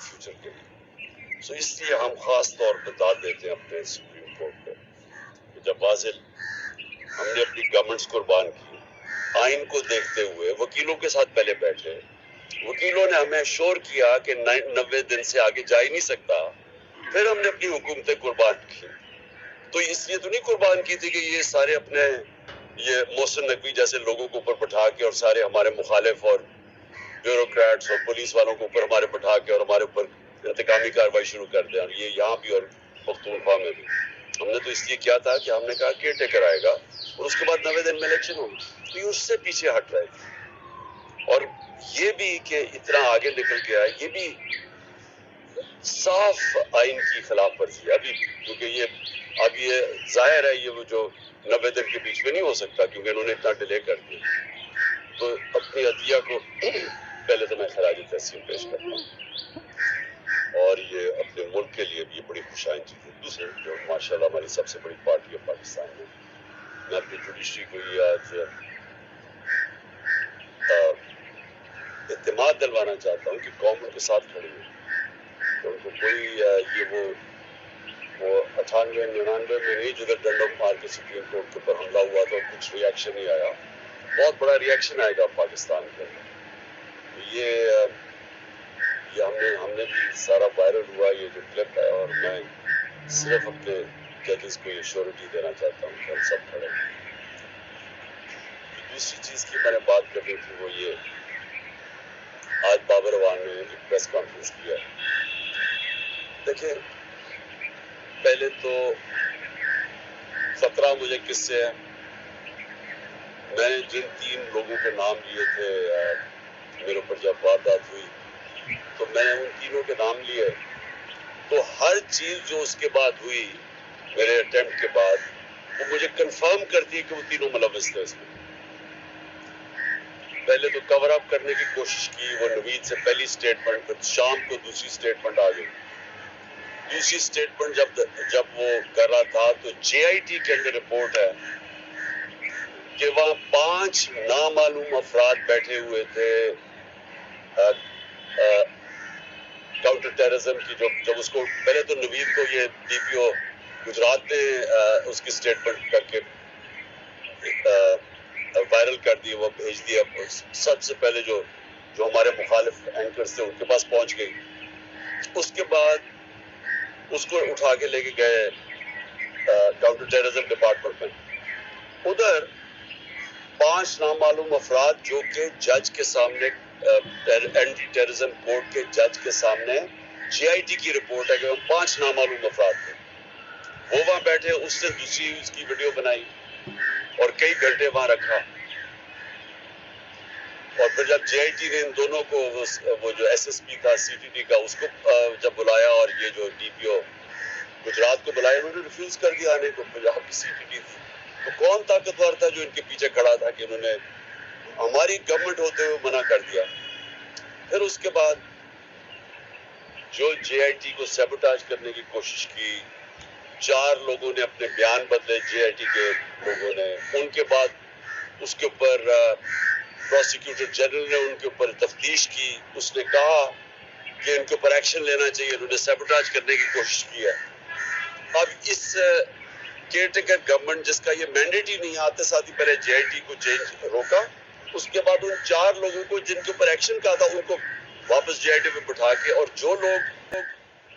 Future کے لیے. سو اس لیے ہم خاص طور پہ داد دیتے ہیں اپنے سپریم کورٹ پہ. جب واضح ہم نے اپنی گورنمنٹس قربان کی، آئین کو دیکھتے ہوئے وکیلوں کے ساتھ پہلے بیٹھے، وکیلوں نے ہمیں شور کیا کہ 90 دن سے آگے جا ہی نہیں سکتا، پھر ہم نے اپنی حکومتیں قربان کی. تو اس لیے تو نہیں قربان کی تھی کہ یہ سارے اپنے یہ محسن نقوی جیسے لوگوں کو اوپر بٹھا کے اور سارے ہمارے مخالف اور بیوروکریٹس اور پولیس والوں کو اوپر ہمارے بٹھا کے اور ہمارے اوپر انتقامی کارروائی شروع کر دیں. اور یہ یہاں بھی اور پختونخوا میں بھی ہم نے تو اس لیے کیا تھا کہ ہم نے کہا کیئر ٹیکر آئے گا اور اس کے بعد 90 دن میں الیکشن ہوگی. تو یہ اس سے پیچھے ہٹ رہے تھے. اور یہ بھی کہ اتنا آگے نکل گیا، یہ بھی صاف آئین کی خلاف ورزی ہے ابھی، کیونکہ یہ اب یہ ظاہر ہے یہ وہ جو 90 دن کے بیچ میں نہیں ہو سکتا کیونکہ انہوں نے اتنا ڈیلے کر دیا. تو اپنی عدلیہ کو پہلے تو میں خراج تحسین پیش کرتا ہوں، اور یہ اپنے ملک کے لیے بھی یہ بڑی خوشائن چیز ہے. دوسرے جو ماشاءاللہ ہماری سب سے بڑی پارٹی ہے پاکستان میں اپنی جوڈیشری کو یہ آج اعتماد دلوانا چاہتا ہوں کہ قوم ان کے ساتھ کھڑی ہے. تو ان کو کوئی یہ وہ 98-99 میں نہیں جدھر ڈنڈوں مار کے سپریم کورٹ کے اوپر حملہ ہوا تو کچھ ریئیکشن نہیں آیا. بہت بڑا ریئیکشن آئے گا پاکستان کے اندر. یہ ہم نے بھی سارا وائرل ہوا یہ جو کلپ ہے، اور میں صرف اپنے ججز کو یہ شیورٹی دینا چاہتا ہوں کہ ہم سب کھڑے ہیں. دوسری چیز کی میں نے بات کرنی تھی وہ یہ، آج بابر اعوان نے ایک پریس کانفرنس کیا. دیکھیں پہلے تو خطرہ مجھے کس سے ہے، میں نے جن 3 لوگوں کے نام لیے تھے میرے اوپر جب واردات ہوئی تو میں نے ان تینوں کے نام لیے، تو ہر چیز جو اس کے بعد ہوئی میرے اٹیمپٹ کے بعد وہ مجھے کنفرم کرتی ہے کہ وہ تینوں ملوث تھے اس میں. پہلے تو کور اپ کرنے کی کوشش کی، وہ نوید سے پہلی سٹیٹمنٹ، پھر شام کو دوسری سٹیٹمنٹ آ گئی. دوسری سٹیٹمنٹ جب وہ کر رہا تھا تو جے آئی ٹی کے اندر رپورٹ ہے کہ وہاں 5 نامعلوم افراد بیٹھے ہوئے تھے کاؤنٹر ٹیررزم کی. جب اس کو پہلے تو نوید کو یہ ڈی پی او گجرات نے اس کی سٹیٹمنٹ کر کے وائرل کر دی، وہ بھیج دیا سب سے پہلے جو ہمارے مخالف اینکرز تھے ان کے پاس پہنچ گئی. اس کے بعد اس کو اٹھا کے لے کے گئے کاؤنٹر ٹیررزم ڈپارٹمنٹ میں. ادھر 5 نامعلوم افراد جو کہ جج کے سامنے اینٹی ٹیررزم کورٹ کے جج کے سامنے جے آئی ٹی کی رپورٹ ہے کہ وہ 5 نامعلوم افراد تھے، وہ وہاں بیٹھے. اس نے دوسری اس کی ویڈیو بنائی اور کئی گھنٹے وہاں رکھا. اور پھر جب جے آئی ٹی نے ان دونوں کو وہ جو ایس ایس پی تھا سی ٹی ڈی کا اس کو جب بلایا اور یہ جو ڈی پی او گجرات کو بلایا، انہوں نے ریفیوز کر دیا آنے کو. پنجاب کی سی ٹی ڈی تھی تو کون طاقتور تھا جو ان کے پیچھے کھڑا تھا کہ انہوں نے ہماری گورنمنٹ ہوتے ہوئے منع کر دیا. پھر اس کے بعد جو جے آئی ٹی کو سیبوٹاج کرنے کی کوشش کی، 4 لوگوں نے اپنے بیان بدلے جے آئی ٹی کے لوگوں نے. ان کے بعد اس کے اوپر پروسیکیوٹر جنرل نے ان کے اوپر تفتیش کی، اس نے کہا کہ ان کے اوپر ایکشن لینا چاہیے. انہوں نے سیبوٹاج کرنے کی کوشش کی ہے. اب اس کیئر ٹیکر گورنمنٹ جس کا یہ مینڈیٹ ہی نہیں آتے ساتھ ہی پہلے جے آئی ٹی کو چینج روکا، اس کے بعد ان 4 لوگوں کو جن کے اوپر ایکشن کہا تھا ان کو واپس جے آئی ٹی پہ بٹھا کے، اور جو لوگ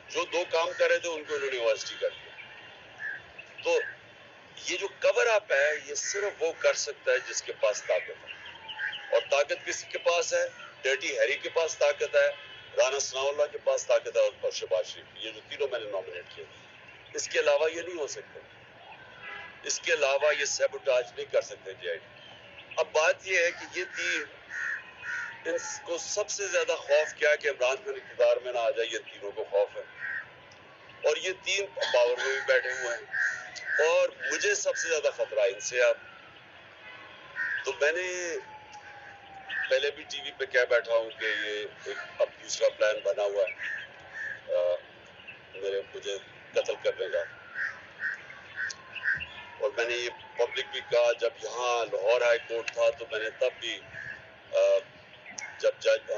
جو 2 کام کر رہے تھے ان کو انہوں نے یونیورسٹی کر دیا. تو یہ جو کور اپ ہے یہ صرف وہ کر سکتا ہے جس کے پاس طاقت ہے، اور طاقت کس کے پاس ہے؟ ڈرٹی ہیری کے پاس طاقت ہے، رانا ثناء اللہ کے پاس طاقت ہے، اور شہباز شریف. یہ جو تینوں میں نے نامنیٹ کیے، اس کے علاوہ یہ نہیں ہو سکتے. اس کے علاوہ یہ سیبوٹاج نہیں کر سکتے جے آئی ٹی. اب بات یہ ہے کہ یہ 3 ان کو سب سے زیادہ خوف کیا کہ عمران خان اقتدار میں نہ آ جائے، یہ تینوں کو خوف ہے. اور یہ 3 پاور میں بھی بیٹھے ہوئے ہیں، اور مجھے سب سے زیادہ خطرہ ان سے. اب تو میں نے پہلے بھی ٹی وی پہ کہہ بیٹھا ہوں کہ یہ ایک اب دوسرا پلان بنا ہوا ہے مجھے قتل کرنے کا. اور میں نے یہ پبلک بھی کہا، جب یہاں لاہور ہائی کورٹ تھا تو میں نے تب بھی جب جج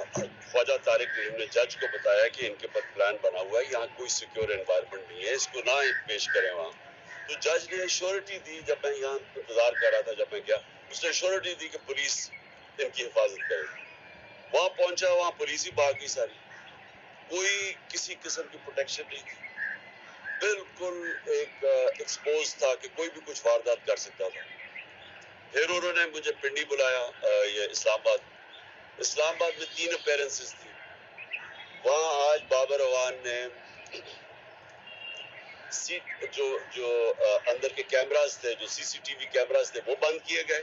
خواجہ طارق رحیم نے جج کو بتایا کہ ان کے پاس پلان بنا ہوا ہے, یہاں کوئی سیکیور انوائرمنٹ نہیں ہے, اس کو نہ پیش کریں وہاں, تو جج نے ایشورٹی دی. جب میں یہاں انتظار کر رہا تھا, جب میں گیا, اس نے ایشورٹی دی کہ پولیس ان کی حفاظت کرے. وہاں پہنچا, وہاں پولیس ہی بھاگ گئی ساری, کوئی کسی قسم کی پروٹیکشن نہیں تھی, بالکل ایک ایکسپوز تھا کہ کوئی بھی کچھ واردات کر سکتا تھا. پھر انہوں نے مجھے پنڈی بلایا, یہ اسلام آباد میں 3 اپیرنسز تھی. وہاں آج بابر اوان نے جو اندر کے کیمراز تھے, جو CCTV کیمراز تھے, وہ بند کیے گئے.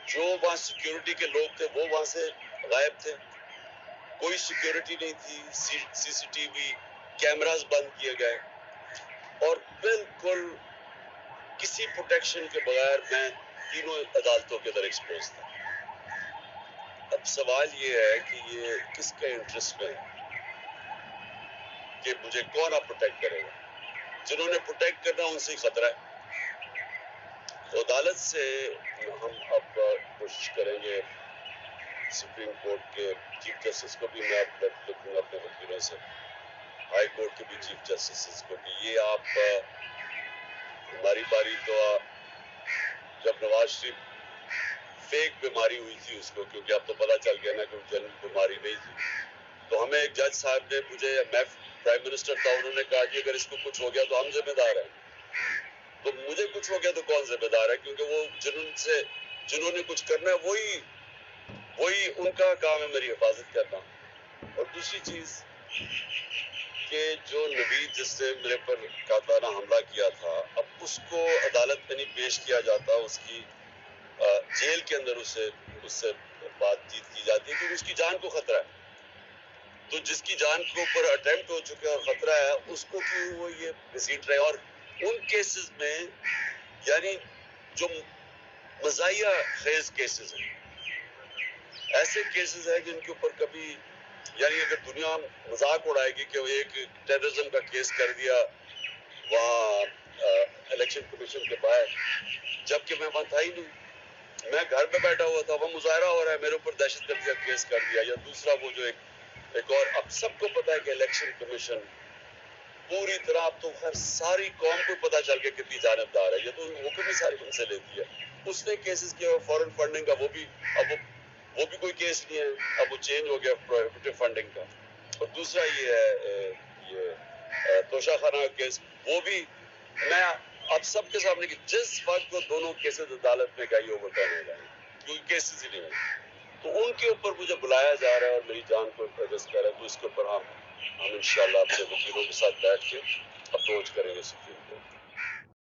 جو وہاں سیکیورٹی کے لوگ تھے وہ وہاں سے غائب تھے, کوئی سیکیورٹی نہیں تھی. CCTV کیمراز بند کیے گئے, اور بالکل کسی پروٹیکشن کے بغیر میں تینوں عدالتوں کے اندر ایکسپوز تھا. اب سوال یہ ہے کہ یہ کس کے انٹرسٹ میں ہے کہ مجھے کون اب پروٹیکٹ کرے گا؟ جنہوں نے پروٹیکٹ کرنا ان سے ہی خطرہ ہے. تو عدالت سے ہم اب کوشش کریں گے, سپریم کورٹ کے چیف جسٹس کو بھی میں اب لکھوں گا اپنے وکیلوں سے, ہائی کورٹ کے بھی چیف جسٹس کو بھی, یہ آپ ہماری باری تو جب نواز شریف فیک بیماری ہوئی تھی اس کو, کیونکہ اب تو پتا چل گیا نا کہ جنرل بیماری نہیں تھی, تو ہمیں ایک جج صاحب نے, میں پرائم منسٹر تھا, انہوں نے کہا کہ اگر اس کو کچھ ہو گیا تو ہم ذمہ دار ہیں. تو مجھے کچھ ہو گیا تو کون ذمہ دار ہے, کیونکہ وہ جنہوں نے کچھ کرنا ہے وہی ان کا کام ہے میری حفاظت کرنا. اور دوسری چیز کہ جو نوید جس نے میرے پر قاتلانہ حملہ کیا تھا, اب اس کو عدالت میں نہیں پیش کیا جاتا, اس کی جیل کے اندر اس سے بات چیت کی جاتی ہے, کیونکہ اس کی جان کو خطرہ ہے. تو جس کی جان کے اوپر اٹیمپٹ ہو چکا ہے اور خطرہ ہے, اس کو کیوں وہ یہ گھسیٹ رہے. اور ان کیسز میں یعنی جو مزاحیہ خیز کیسز ہیں, ایسے کیسز ہیں جن کے اوپر کبھی, یعنی اگر دنیا مذاق اڑائے گی کہ ایک ٹیررزم کا کیس کر دیا وہاں الیکشن کمیشن کے باہر, جبکہ میں وہاں تھا ہی نہیں, میں گھر میں بیٹھا ہوا تھا, وہ مظاہرہ ہو رہا ہے, میرے اوپر دہشت گردی کا کیس کر دیا. یا دوسرا وہ جو ایک اور, اب سب کو پتا ہے کہ الیکشن کمیشن پوری طرح, اب تو خیر ساری قوم کو پتا چل گیا کتنی جانبدار ہے, یہ تو حکم ہی ساری ان سے لیتی ہے. اس نے کیسز کیا فورن فنڈنگ کا, وہ بھی کوئی کیس نہیں ہے, اب وہ چینج ہو گیا پروہیبٹیو فنڈنگ کا. اور دوسرا یہ ہے یہ توشہ خانہ کا کیس, وہ بھی میں اب سب کے سامنے کہ جس وقت وہ دونوں کیسز عدالت میں گئی اوور ٹرن ہو جائیں, کیونکہ کیسز ہی نہیں ہے, تو ان کے اوپر مجھے بلایا جا رہا ہے اور میری جان کو رسک کر رہا ہے. تو اس کے اوپر ہم انشاءاللہ اپنے وکیلوں کے ساتھ بیٹھ کے اپروچ کریں گے سپریم کورٹ.